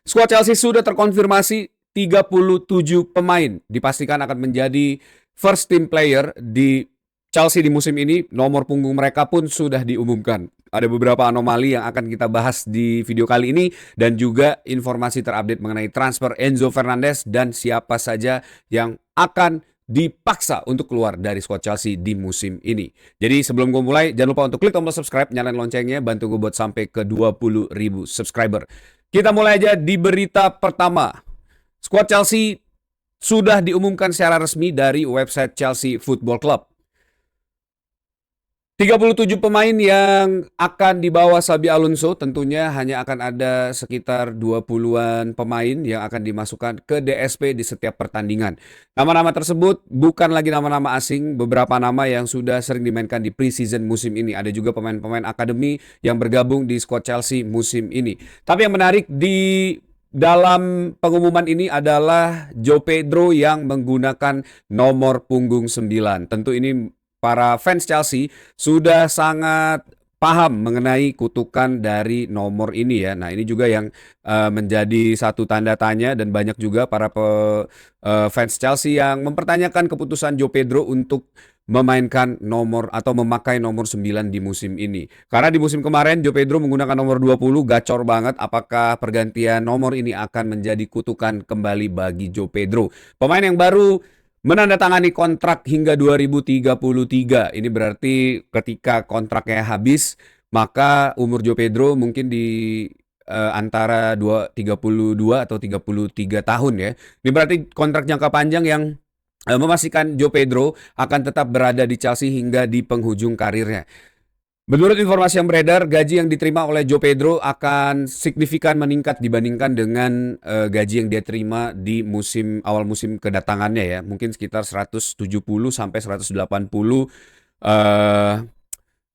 Skuad Chelsea sudah terkonfirmasi 37 pemain dipastikan akan menjadi first team player di Chelsea di musim ini. Nomor punggung mereka pun sudah diumumkan. Ada beberapa anomali yang akan kita bahas di video kali ini dan juga informasi terupdate mengenai transfer Enzo Fernandez dan siapa saja yang akan dipaksa untuk keluar dari skuad Chelsea di musim ini. Jadi sebelum gue mulai, jangan lupa untuk klik tombol subscribe, nyalain loncengnya, bantu gue buat sampai ke 20.000 subscriber. Kita mulai aja di berita pertama. Skuad Chelsea sudah diumumkan secara resmi dari website Chelsea Football Club. 37 pemain yang akan dibawa Xabi Alonso, tentunya hanya akan ada sekitar 20-an pemain yang akan dimasukkan ke DSP di setiap pertandingan. Nama-nama tersebut bukan lagi nama-nama asing, beberapa nama yang sudah sering dimainkan di preseason musim ini. Ada juga pemain-pemain akademi yang bergabung di skuad Chelsea musim ini. Tapi yang menarik di dalam pengumuman ini adalah João Pedro yang menggunakan nomor punggung 9. Tentu ini para fans Chelsea sudah sangat paham mengenai kutukan dari nomor ini ya. Nah, ini juga yang menjadi satu tanda tanya dan banyak juga para fans Chelsea yang mempertanyakan keputusan João Pedro untuk memainkan nomor atau memakai nomor 9 di musim ini. Karena di musim kemarin João Pedro menggunakan nomor 20, gacor banget. Apakah pergantian nomor ini akan menjadi kutukan kembali bagi João Pedro? Pemain yang baru menandatangani kontrak hingga 2033. Ini berarti ketika kontraknya habis, maka umur João Pedro mungkin di antara 32 atau 33 tahun ya. Ini berarti kontrak jangka panjang yang memastikan João Pedro akan tetap berada di Chelsea hingga di penghujung karirnya. Menurut informasi yang beredar, gaji yang diterima oleh João Pedro akan signifikan meningkat dibandingkan dengan gaji yang dia terima di awal musim kedatangannya ya. Mungkin sekitar 170 sampai 180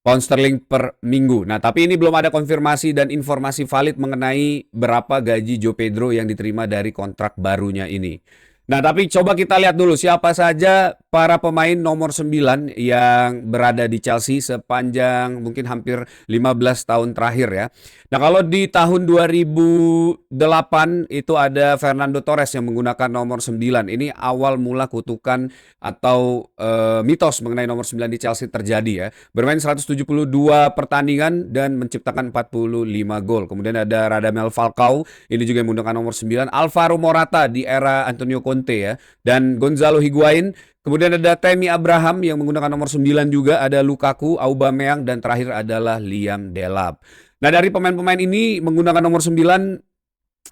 pound sterling per minggu. Nah, tapi ini belum ada konfirmasi dan informasi valid mengenai berapa gaji João Pedro yang diterima dari kontrak barunya ini. Nah, tapi coba kita lihat dulu siapa saja para pemain nomor 9 yang berada di Chelsea sepanjang mungkin hampir 15 tahun terakhir ya. Nah, kalau di tahun 2008 itu ada Fernando Torres yang menggunakan nomor 9. Ini awal mula kutukan atau mitos mengenai nomor 9 di Chelsea terjadi ya. Bermain 172 pertandingan dan menciptakan 45 gol. Kemudian ada Radamel Falcao, ini juga yang menggunakan nomor 9. Alvaro Morata di era Antonio Conte ya. Dan Gonzalo Higuain. Kemudian ada Tammy Abraham yang menggunakan nomor 9 juga. Ada Lukaku, Aubameyang, dan terakhir adalah Liam Delap. Nah, dari pemain-pemain ini menggunakan nomor 9,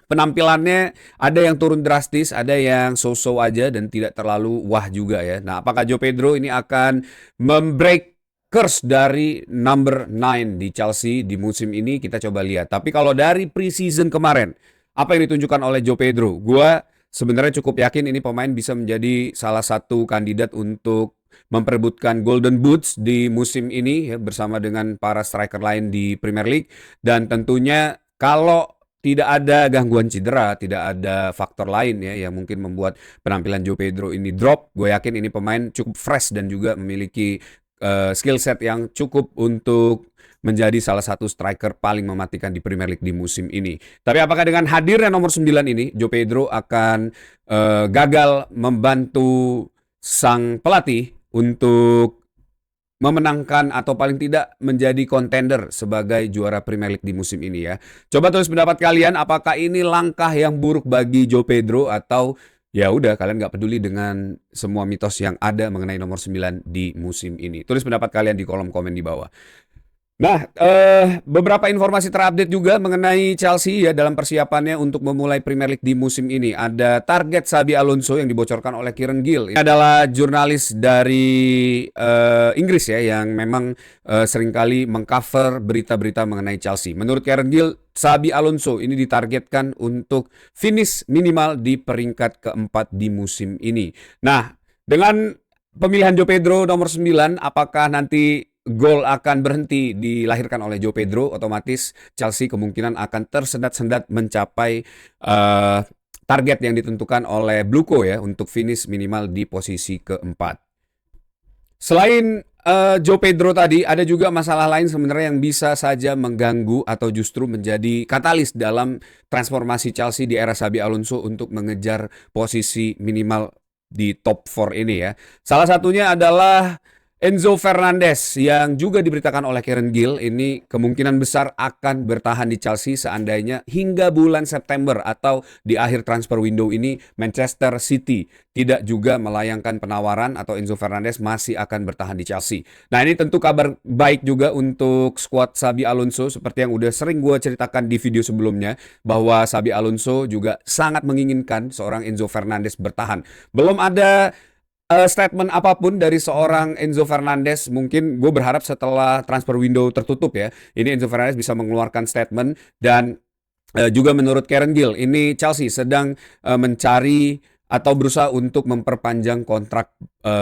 penampilannya ada yang turun drastis, ada yang so-so aja dan tidak terlalu wah juga ya. Nah, apakah João Pedro ini akan membreak curse dari number 9 di Chelsea di musim ini? Kita coba lihat. Tapi kalau dari preseason kemarin, apa yang ditunjukkan oleh João Pedro? Gua sebenarnya cukup yakin ini pemain bisa menjadi salah satu kandidat untuk memperebutkan Golden Boots di musim ini ya, bersama dengan para striker lain di Premier League. Dan tentunya kalau tidak ada gangguan cedera, tidak ada faktor lain ya yang mungkin membuat penampilan João Pedro ini drop, gue yakin ini pemain cukup fresh dan juga memiliki skill set yang cukup untuk menjadi salah satu striker paling mematikan di Premier League di musim ini. Tapi apakah dengan hadirnya nomor 9 ini, João Pedro akan gagal membantu sang pelatih untuk memenangkan atau paling tidak menjadi kontender sebagai juara Premier League di musim ini ya. Coba tulis pendapat kalian, apakah ini langkah yang buruk bagi João Pedro atau ya udah kalian nggak peduli dengan semua mitos yang ada mengenai nomor 9 di musim ini. Tulis pendapat kalian di kolom komen di bawah. Nah, beberapa informasi terupdate juga mengenai Chelsea ya dalam persiapannya untuk memulai Premier League di musim ini. Ada target Xabi Alonso yang dibocorkan oleh Kieran Gill. Ini adalah jurnalis dari Inggris ya yang memang seringkali mengcover berita-berita mengenai Chelsea. Menurut Kieran Gill, Xabi Alonso ini ditargetkan untuk finish minimal di peringkat keempat di musim ini. Nah, dengan pemilihan João Pedro nomor 9, apakah nanti gol akan berhenti dilahirkan oleh João Pedro, otomatis Chelsea kemungkinan akan tersendat-sendat mencapai target yang ditentukan oleh Bluco ya untuk finish minimal di posisi keempat. Selain Joe Pedro tadi, ada juga masalah lain sebenarnya yang bisa saja mengganggu atau justru menjadi katalis dalam transformasi Chelsea di era Xabi Alonso untuk mengejar posisi minimal di top 4 ini ya. Salah satunya adalah Enzo Fernandez yang juga diberitakan oleh Kieran Gill ini kemungkinan besar akan bertahan di Chelsea seandainya hingga bulan September atau di akhir transfer window ini Manchester City tidak juga melayangkan penawaran atau Enzo Fernandez masih akan bertahan di Chelsea. Nah ini tentu kabar baik juga untuk skuad Xabi Alonso seperti yang udah sering gue ceritakan di video sebelumnya bahwa Xabi Alonso juga sangat menginginkan seorang Enzo Fernandez bertahan. Belum ada statement apapun dari seorang Enzo Fernandez. Mungkin gue berharap setelah transfer window tertutup ya, ini Enzo Fernandez bisa mengeluarkan statement. Dan juga menurut Kieran Gill, ini Chelsea sedang mencari atau berusaha untuk memperpanjang kontrak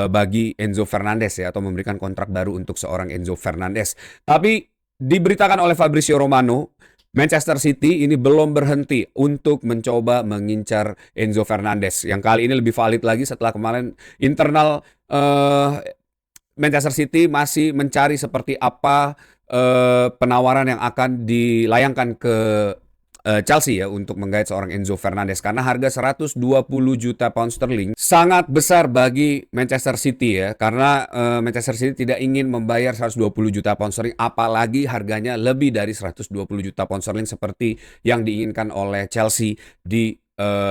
bagi Enzo Fernandez ya, atau memberikan kontrak baru untuk seorang Enzo Fernandez. Tapi diberitakan oleh Fabrizio Romano, Manchester City ini belum berhenti untuk mencoba mengincar Enzo Fernandez. Yang kali ini lebih valid lagi setelah kemarin internal Manchester City masih mencari seperti apa penawaran yang akan dilayangkan ke Chelsea ya untuk menggait seorang Enzo Fernandez karena harga 120 juta pound sterling sangat besar bagi Manchester City ya karena Manchester City tidak ingin membayar 120 juta pound sterling apalagi harganya lebih dari 120 juta pound sterling seperti yang diinginkan oleh Chelsea di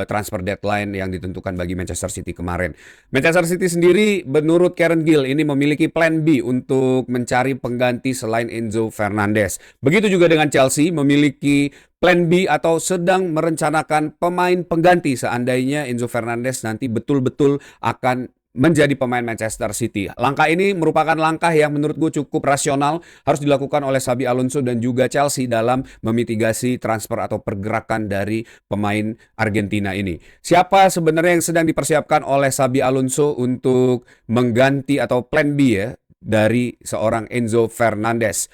transfer deadline yang ditentukan bagi Manchester City kemarin. Manchester City sendiri menurut Kieran Gill ini memiliki plan B untuk mencari pengganti selain Enzo Fernandez. Begitu juga dengan Chelsea memiliki plan B atau sedang merencanakan pemain pengganti seandainya Enzo Fernandez nanti betul-betul akan menjadi pemain Manchester City. Langkah ini merupakan langkah yang menurut gue cukup rasional harus dilakukan oleh Xabi Alonso dan juga Chelsea dalam memitigasi transfer atau pergerakan dari pemain Argentina ini. Siapa sebenarnya yang sedang dipersiapkan oleh Xabi Alonso untuk mengganti atau plan B ya dari seorang Enzo Fernandez?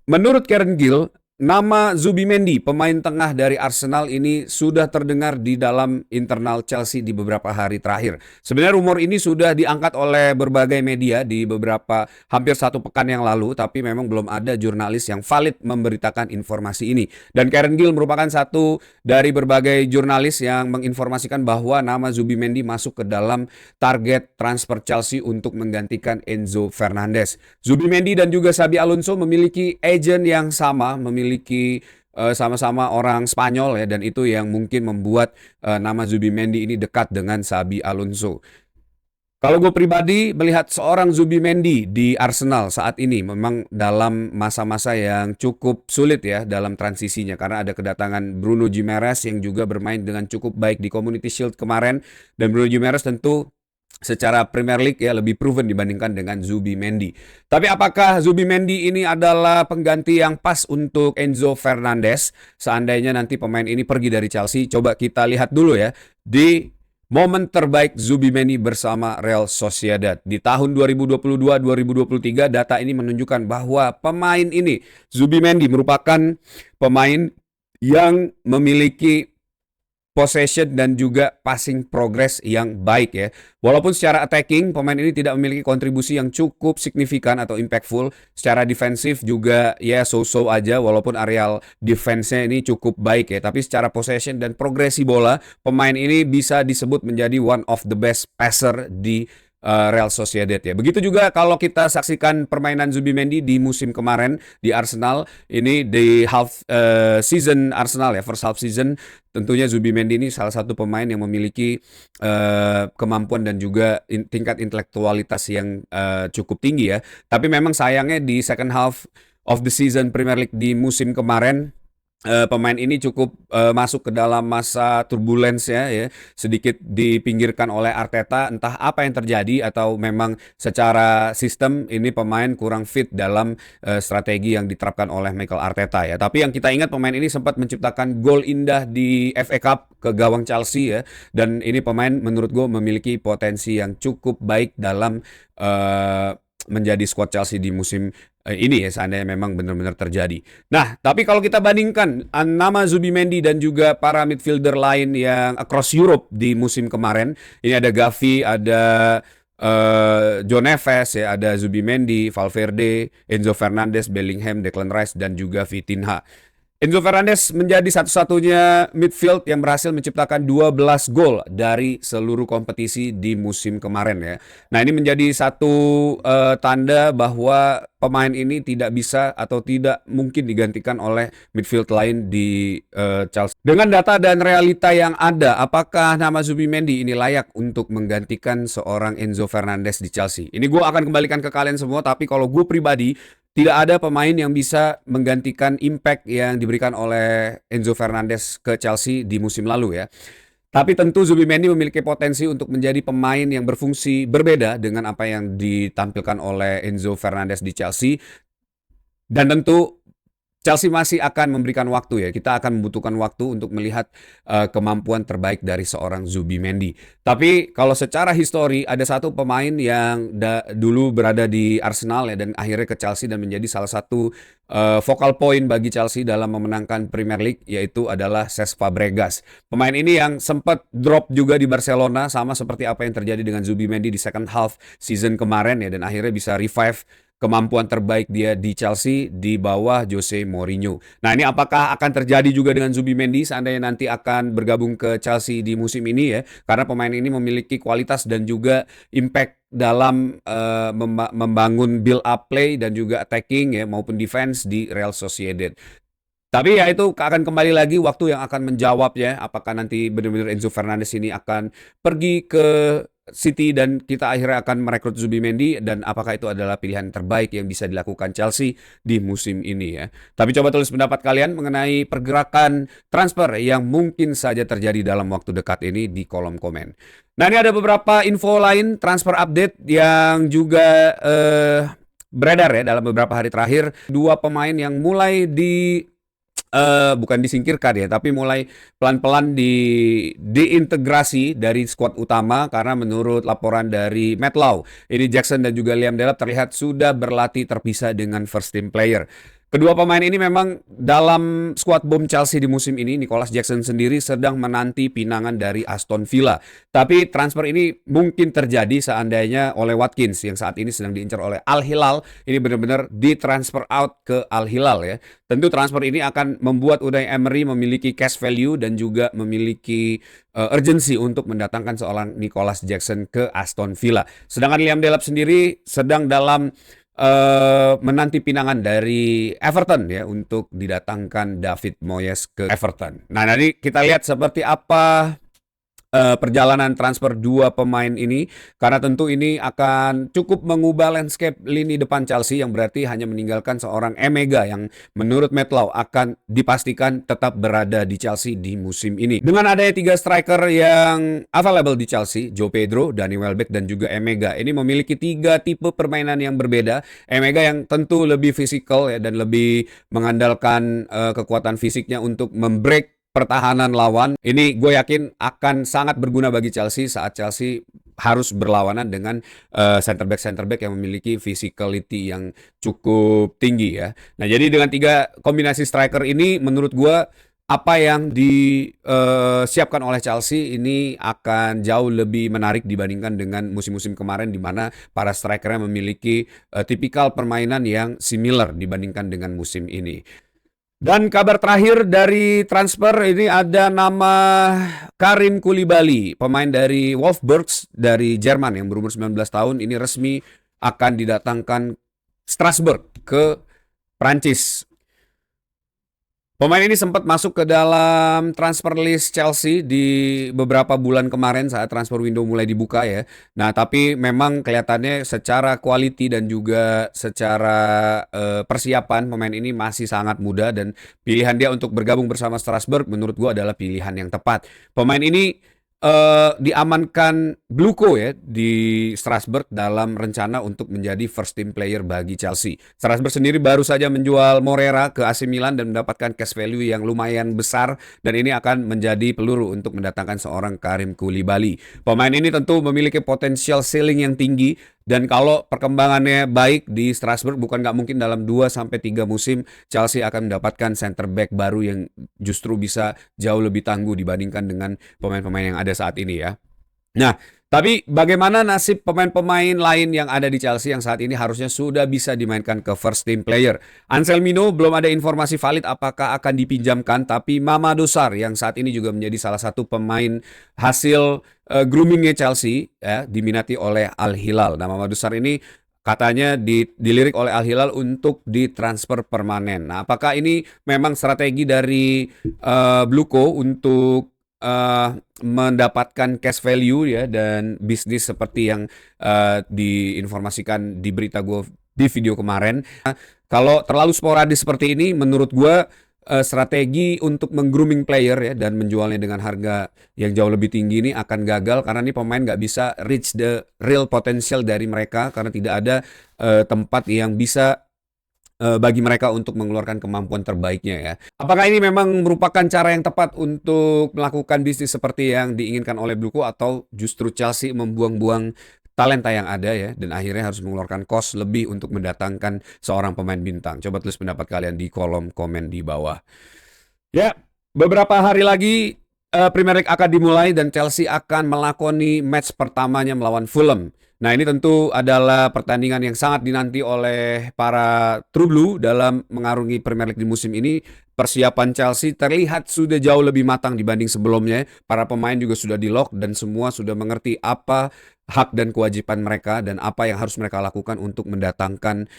Menurut Kieran Gill, nama Zubimendi, pemain tengah dari Arsenal ini sudah terdengar di dalam internal Chelsea di beberapa hari terakhir. Sebenarnya rumor ini sudah diangkat oleh berbagai media di beberapa hampir satu pekan yang lalu, tapi memang belum ada jurnalis yang valid memberitakan informasi ini. Dan Kieran Gill merupakan satu dari berbagai jurnalis yang menginformasikan bahwa nama Zubimendi masuk ke dalam target transfer Chelsea untuk menggantikan Enzo Fernandez. Zubimendi dan juga Xabi Alonso memiliki agent yang sama, memiliki sama-sama orang Spanyol ya, dan itu yang mungkin membuat nama Zubimendi ini dekat dengan Xabi Alonso. Kalau gue pribadi melihat seorang Zubimendi di Arsenal saat ini memang dalam masa-masa yang cukup sulit ya dalam transisinya karena ada kedatangan Bruno Guimaraes yang juga bermain dengan cukup baik di Community Shield kemarin, dan Bruno Guimaraes tentu secara Premier League ya lebih proven dibandingkan dengan Zubimendi. Tapi apakah Zubimendi ini adalah pengganti yang pas untuk Enzo Fernandez seandainya nanti pemain ini pergi dari Chelsea? Coba kita lihat dulu ya di momen terbaik Zubimendi bersama Real Sociedad. Di tahun 2022-2023 data ini menunjukkan bahwa pemain ini Zubimendi merupakan pemain yang memiliki possession dan juga passing progress yang baik ya. Walaupun secara attacking pemain ini tidak memiliki kontribusi yang cukup signifikan atau impactful, secara defensif juga ya so-so aja walaupun areal defense-nya ini cukup baik ya. Tapi secara possession dan progresi bola, pemain ini bisa disebut menjadi one of the best passer di Real Sociedad ya. Begitu juga kalau kita saksikan permainan Zubimendi di musim kemarin di Arsenal, ini di season Arsenal ya, first half season, tentunya Zubimendi ini salah satu pemain yang memiliki kemampuan dan juga tingkat intelektualitas yang cukup tinggi ya. Tapi memang sayangnya di second half of the season Premier League di musim kemarin pemain ini cukup masuk ke dalam masa turbulence ya, sedikit dipinggirkan oleh Arteta, entah apa yang terjadi atau memang secara sistem ini pemain kurang fit dalam strategi yang diterapkan oleh Mikel Arteta ya. Tapi yang kita ingat pemain ini sempat menciptakan gol indah di FA Cup ke gawang Chelsea ya, dan ini pemain menurut gue memiliki potensi yang cukup baik dalam menjadi squad Chelsea di musim ini ya, seandainya memang benar-benar terjadi. Nah, tapi kalau kita bandingkan nama Zubimendi dan juga para midfielder lain yang across Europe di musim kemarin, ini ada Gavi, ada Joe Neves ya, ada Zubimendi, Valverde, Enzo Fernandez, Bellingham, Declan Rice dan juga Vitinha. Enzo Fernandez menjadi satu-satunya midfield yang berhasil menciptakan 12 gol dari seluruh kompetisi di musim kemarin ya. Nah, ini menjadi satu tanda bahwa pemain ini tidak bisa atau tidak mungkin digantikan oleh midfield lain di Chelsea. Dengan data dan realita yang ada, apakah nama Zubimendi ini layak untuk menggantikan seorang Enzo Fernandez di Chelsea? Ini gue akan kembalikan ke kalian semua, tapi kalau gue pribadi tidak ada pemain yang bisa menggantikan impact yang diberikan oleh Enzo Fernandez ke Chelsea di musim lalu ya. Tapi tentu Zubimendi memiliki potensi untuk menjadi pemain yang berfungsi berbeda dengan apa yang ditampilkan oleh Enzo Fernandez di Chelsea. Dan tentu Chelsea masih akan memberikan waktu ya. Kita akan membutuhkan waktu untuk melihat kemampuan terbaik dari seorang Zubimendi. Tapi kalau secara histori ada satu pemain yang dulu berada di Arsenal ya dan akhirnya ke Chelsea dan menjadi salah satu focal point bagi Chelsea dalam memenangkan Premier League, yaitu adalah Cesc Fabregas. Pemain ini yang sempat drop juga di Barcelona sama seperti apa yang terjadi dengan Zubimendi di second half season kemarin ya, dan akhirnya bisa revive kemampuan terbaik dia di Chelsea di bawah Jose Mourinho. Nah, ini apakah akan terjadi juga dengan Zubimendi seandainya nanti akan bergabung ke Chelsea di musim ini ya? Karena pemain ini memiliki kualitas dan juga impact dalam membangun build up play dan juga attacking ya maupun defense di Real Sociedad. Tapi ya itu akan kembali lagi waktu yang akan menjawab ya, apakah nanti benar-benar Enzo Fernandez ini akan pergi ke City dan kita akhirnya akan merekrut Zubimendi, dan apakah itu adalah pilihan terbaik yang bisa dilakukan Chelsea di musim ini ya. Tapi coba tulis pendapat kalian mengenai pergerakan transfer yang mungkin saja terjadi dalam waktu dekat ini di kolom komen. Nah, ini ada beberapa info lain transfer update yang juga beredar ya dalam beberapa hari terakhir. Dua pemain yang mulai bukan disingkirkan ya, tapi mulai pelan-pelan diintegrasi dari skuad utama karena menurut laporan dari Matt Law, ini Jackson dan juga Liam Delap terlihat sudah berlatih terpisah dengan first team player. Kedua pemain ini memang dalam skuad bom Chelsea di musim ini. Nicholas Jackson sendiri sedang menanti pinangan dari Aston Villa. Tapi transfer ini mungkin terjadi seandainya oleh Watkins yang saat ini sedang diincar oleh Al Hilal. Ini benar-benar ditransfer out ke Al Hilal ya. Tentu transfer ini akan membuat Unai Emery memiliki cash value dan juga memiliki urgency untuk mendatangkan seorang Nicholas Jackson ke Aston Villa. Sedangkan Liam Delap sendiri sedang dalam menanti pinangan dari Everton ya untuk didatangkan David Moyes ke Everton. Nah, nanti kita lihat seperti apa perjalanan transfer dua pemain ini, karena tentu ini akan cukup mengubah landscape lini depan Chelsea yang berarti hanya meninggalkan seorang Emega yang menurut Matt Law akan dipastikan tetap berada di Chelsea di musim ini. Dengan adanya tiga striker yang available di Chelsea, Joe Pedro, Danny Welbeck dan juga Emega, ini memiliki tiga tipe permainan yang berbeda. Emega yang tentu lebih fisikal ya dan lebih mengandalkan kekuatan fisiknya untuk membreak pertahanan lawan. Ini gue yakin akan sangat berguna bagi Chelsea saat Chelsea harus berlawanan dengan center back yang memiliki physicality yang cukup tinggi ya. Nah, jadi dengan tiga kombinasi striker ini menurut gue apa yang disiapkan oleh Chelsea ini akan jauh lebih menarik dibandingkan dengan musim-musim kemarin di mana para strikernya memiliki tipikal permainan yang similar dibandingkan dengan musim ini. Dan kabar terakhir dari transfer ini ada nama Karim Koulibaly, pemain dari Wolfsburg dari Jerman yang berumur 19 tahun. Ini resmi akan didatangkan Strasbourg ke Prancis. Pemain ini sempat masuk ke dalam transfer list Chelsea di beberapa bulan kemarin saat transfer window mulai dibuka ya. Nah, tapi memang kelihatannya secara quality dan juga secara persiapan pemain ini masih sangat muda, dan pilihan dia untuk bergabung bersama Strasbourg menurut gua adalah pilihan yang tepat. Pemain ini diamankan Bluko ya di Strasbourg dalam rencana untuk menjadi first team player bagi Chelsea. Strasbourg sendiri baru saja menjual Morera ke AC Milan dan mendapatkan cash value yang lumayan besar, dan ini akan menjadi peluru untuk mendatangkan seorang Karim Koulibaly. Pemain ini tentu memiliki potensial ceiling yang tinggi, dan kalau perkembangannya baik di Strasbourg, bukan nggak mungkin dalam 2-3 musim Chelsea akan mendapatkan center back baru yang justru bisa jauh lebih tangguh dibandingkan dengan pemain-pemain yang ada saat ini ya. Nah, Tapi bagaimana nasib pemain-pemain lain yang ada di Chelsea yang saat ini harusnya sudah bisa dimainkan ke first team player? Anselmino belum ada informasi valid apakah akan dipinjamkan, tapi Mamadou Sarr yang saat ini juga menjadi salah satu pemain hasil groomingnya Chelsea, ya, diminati oleh Al Hilal. Nah, Mamadou Sarr ini katanya dilirik oleh Al Hilal untuk ditransfer permanen. Nah, apakah ini memang strategi dari Bluko untuk mendapatkan cash value ya dan bisnis seperti yang diinformasikan di berita gue di video kemarin. Kalau terlalu sporadis seperti ini, menurut gue strategi untuk menggrooming player ya dan menjualnya dengan harga yang jauh lebih tinggi ini akan gagal karena ini pemain nggak bisa reach the real potential dari mereka karena tidak ada tempat yang bisa bagi mereka untuk mengeluarkan kemampuan terbaiknya ya. Apakah ini memang merupakan cara yang tepat untuk melakukan bisnis seperti yang diinginkan oleh Bluko atau justru Chelsea membuang-buang talenta yang ada ya dan akhirnya harus mengeluarkan cost lebih untuk mendatangkan seorang pemain bintang? Coba tulis pendapat kalian di kolom komen di bawah. Ya, beberapa hari lagi Premier League akan dimulai dan Chelsea akan melakoni match pertamanya melawan Fulham. Nah, ini tentu adalah pertandingan yang sangat dinanti oleh para True Blue dalam mengarungi Premier League di musim ini. Persiapan Chelsea terlihat sudah jauh lebih matang dibanding sebelumnya. Para pemain juga sudah di-lock dan semua sudah mengerti apa hak dan kewajiban mereka dan apa yang harus mereka lakukan untuk mendatangkan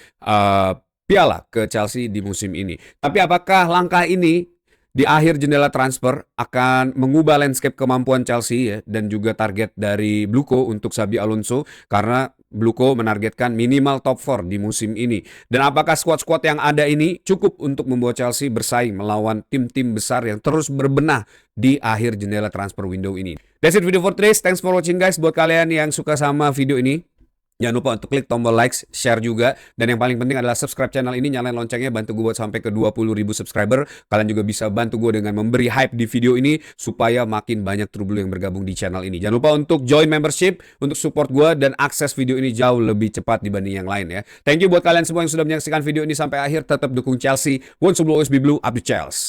piala ke Chelsea di musim ini. Tapi apakah langkah ini di akhir jendela transfer akan mengubah landscape kemampuan Chelsea ya, dan juga target dari Bluko untuk Xabi Alonso karena Bluko menargetkan minimal top 4 di musim ini. Dan apakah squad-squad yang ada ini cukup untuk membuat Chelsea bersaing melawan tim-tim besar yang terus berbenah di akhir jendela transfer window ini? That's it video for today. Thanks for watching guys. Buat kalian yang suka sama video ini, jangan lupa untuk klik tombol like, share juga. Dan yang paling penting adalah subscribe channel ini, nyalain loncengnya, bantu gue buat sampai ke 20.000 subscriber. Kalian juga bisa bantu gue dengan memberi hype di video ini, supaya makin banyak True Blue yang bergabung di channel ini. Jangan lupa untuk join membership, untuk support gue, dan akses video ini jauh lebih cepat dibanding yang lain ya. Thank you buat kalian semua yang sudah menyaksikan video ini sampai akhir. Tetap dukung Chelsea. One will always be blue, up to Chelsea.